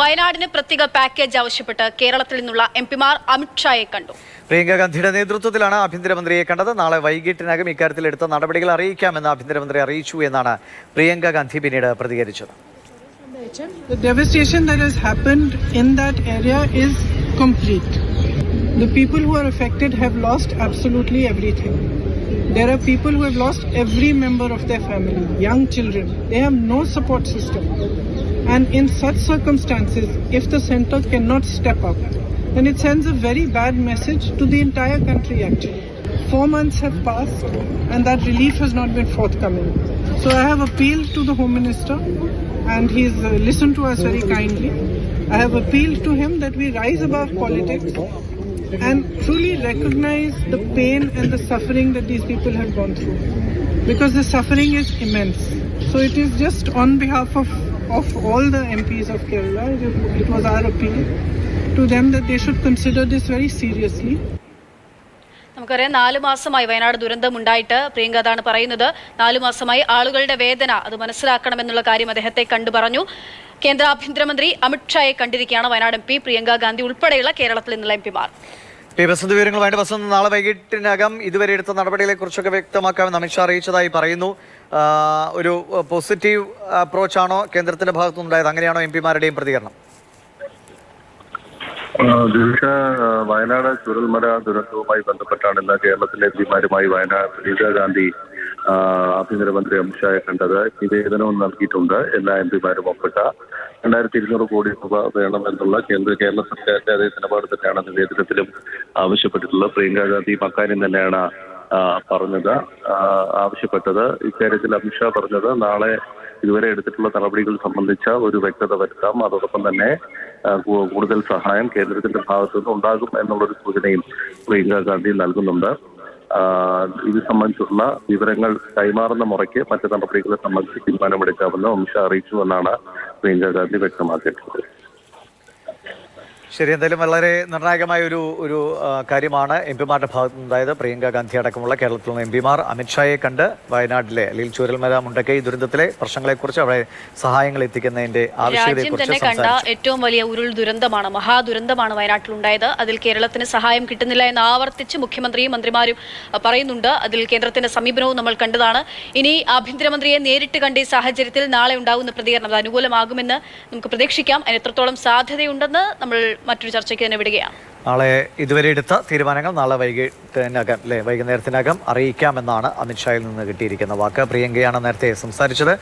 വയനാടിന് പ്രത്യേക പാക്കേജ് ആവശ്യപ്പെട്ട് കേരളത്തിൽ നിന്നുള്ള എംപിമാർ അമിത്ഷായെ കണ്ടു. പ്രിയങ്ക ഗാന്ധിയുടെ നേതൃത്വത്തിലാണ് ആഭ്യന്തരമന്ത്രിയെ കണ്ടത്. നാളെ വൈകിട്ടിനകം ഇക്കാര്യത്തിൽ എടുത്ത നടപടികൾ അറിയിക്കാമെന്ന് ആഭ്യന്തരമന്ത്രി അറിയിച്ചു എന്നാണ് പ്രിയങ്ക ഗാന്ധി പിന്നീട് പ്രതികരിച്ചത്. The devastation that has happened in that area is complete. The people who are affected have lost absolutely everything. There are people who have lost every member of their family, young children. They have no support system. And in such circumstances, if the centre cannot step up, then it sends a very bad message to the entire country actually. 4 months have passed and that relief has not been forthcoming. So I have appealed to the Home Minister and he's listened to us very kindly. I have appealed to him that we rise above politics and truly recognize the pain and the suffering that these people have gone through. Because the suffering is immense. So it is just on behalf of all the MPs of Kerala, it was our appeal to them that they should consider this very seriously. നമുക്കറിയാം 4 മാസമായി വയനാട് ദുരന്തമുണ്ടായിട്ട് പ്രിയങ്ക അതാണ് പറയുന്നത്. 4 മാസമായി ആളുകളുടെ വേദന അത് മനസ്സിലാക്കണമെന്നുള്ള കാര്യം അദ്ദേഹത്തെ കണ്ടു പറഞ്ഞു. കേന്ദ്ര ആഭ്യന്തരമന്ത്രി അമിത്ഷായെ കണ്ടിരിക്കുകയാണ് വയനാട് എംപി പ്രിയങ്ക ഗാന്ധി ഉൾപ്പെടെയുള്ള കേരളത്തിൽ നിന്നുള്ള എംപിമാർ. വസന്ത് വിവരങ്ങളുമായിട്ട് വസന്ത്, നാളെ വൈകിട്ടിനകം ഇതുവരെ എടുത്ത നടപടികളെ കുറിച്ചൊക്കെ വ്യക്തമാക്കാമെന്ന് അമിത്ഷാ അറിയിച്ചതായി പറയുന്നു. ഒരു പോസിറ്റീവ് അപ്രോച്ചാണോ കേന്ദ്രത്തിന്റെ ഭാഗത്തുനിന്നുണ്ടായത്? അങ്ങനെയാണോ എംപിമാരുടെയും പ്രതികരണം? വയനാട് ചുരൽമല ദുരന്തവുമായി ബന്ധപ്പെട്ടാണ് ഇന്ന് കേരളത്തിലെ എംപിമാരുമായി പ്രിയങ്ക ഗാന്ധി ആഭ്യന്തരമന്ത്രി അമിത്ഷായെ കണ്ടത്. നിവേദനവും നൽകിയിട്ടുണ്ട്. എല്ലാ എംപിമാരും ഒപ്പിട്ട 2200 കോടി രൂപ വേണമെന്നുള്ള കേരള സർക്കാരിന്റെ അതേ നിലപാട് തന്നെയാണ് നിവേദനത്തിലും ആവശ്യപ്പെട്ടിട്ടുള്ളത്. പ്രിയങ്ക ഗാന്ധി അക്കാര്യം തന്നെയാണ് ആവശ്യപ്പെട്ടത്. ഇക്കാര്യത്തിൽ അമിത്ഷാ പറഞ്ഞത് നാളെ ഇതുവരെ എടുത്തിട്ടുള്ള നടപടികൾ സംബന്ധിച്ച ഒരു വ്യക്തത വരുത്താം. അതോടൊപ്പം തന്നെ കൂടുതൽ സഹായം കേന്ദ്രത്തിന്റെ ഭാഗത്തുനിന്ന് ഉണ്ടാകും എന്നുള്ളൊരു സൂചനയും പ്രിയങ്ക ഗാന്ധി നൽകുന്നുണ്ട്. ഇത് സംബന്ധിച്ചുള്ള വിവരങ്ങൾ കൈമാറുന്ന മുറയ്ക്ക് മറ്റ് നടപടികളെ സംബന്ധിച്ച് തീരുമാനമെടുക്കാമെന്ന് അമിത്ഷാ അറിയിച്ചു എന്നാണ് പ്രിയങ്ക ഗാന്ധി വ്യക്തമാക്കിയിട്ടുള്ളത്. ശരി, എന്തായാലും വളരെ നിർണായകമായ ഒരു കാര്യമാണ് എംപിമാരുടെ ഭാഗത്തുനിന്നുണ്ടായത്. പ്രിയങ്ക ഗാന്ധി അടക്കമുള്ള കേരളത്തിൽ നിന്ന് എംപിമാർ അമിത്ഷായെ കണ്ട് വയനാട്ടിലെ അല്ലെങ്കിൽ ചൂരൽമല മുണ്ടക്കൈ ദുരന്തത്തിലെ പ്രശ്നങ്ങളെക്കുറിച്ച് അവിടെ സഹായങ്ങൾ എത്തിക്കുന്നതിന്റെ ആവശ്യകതയെക്കുറിച്ച് കണ്ട ഏറ്റവും വലിയ ഉരുൾ ദുരന്തമാണ്, മഹാദുരന്തമാണ് വയനാട്ടിലുണ്ടായത്. അതിൽ കേരളത്തിന് സഹായം കിട്ടുന്നില്ല എന്ന് ആവർത്തിച്ച് മുഖ്യമന്ത്രിയും മന്ത്രിമാരും പറയുന്നുണ്ട്. അതിൽ കേന്ദ്രത്തിന്റെ സമീപനവും നമ്മൾ കണ്ടതാണ്. ഇനി ആഭ്യന്തരമന്ത്രിയെ നേരിട്ട് കണ്ട ഈ സാഹചര്യത്തിൽ നാളെ ഉണ്ടാകുന്ന പ്രതികരണം അത് അനുകൂലമാകുമെന്ന് നമുക്ക് പ്രതീക്ഷിക്കാം. അതിന് എത്രത്തോളം സാധ്യതയുണ്ടെന്ന് നമ്മൾ മറ്റൊരു ചർച്ചയ്ക്ക് തന്നെ വിടുകയാണ്. നാളെ ഇതുവരെ എടുത്ത തീരുമാനങ്ങൾ നാളെ വൈകുന്നേരത്തിനകം അറിയിക്കാമെന്നാണ് അമിത്ഷായിൽ നിന്ന് കിട്ടിയിരിക്കുന്ന വാക്ക്. പ്രിയങ്കയാണ് നേരത്തെ സംസാരിച്ചത്.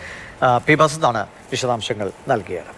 പി ബസന്താണ് വിശദാംശങ്ങൾ നൽകിയത്.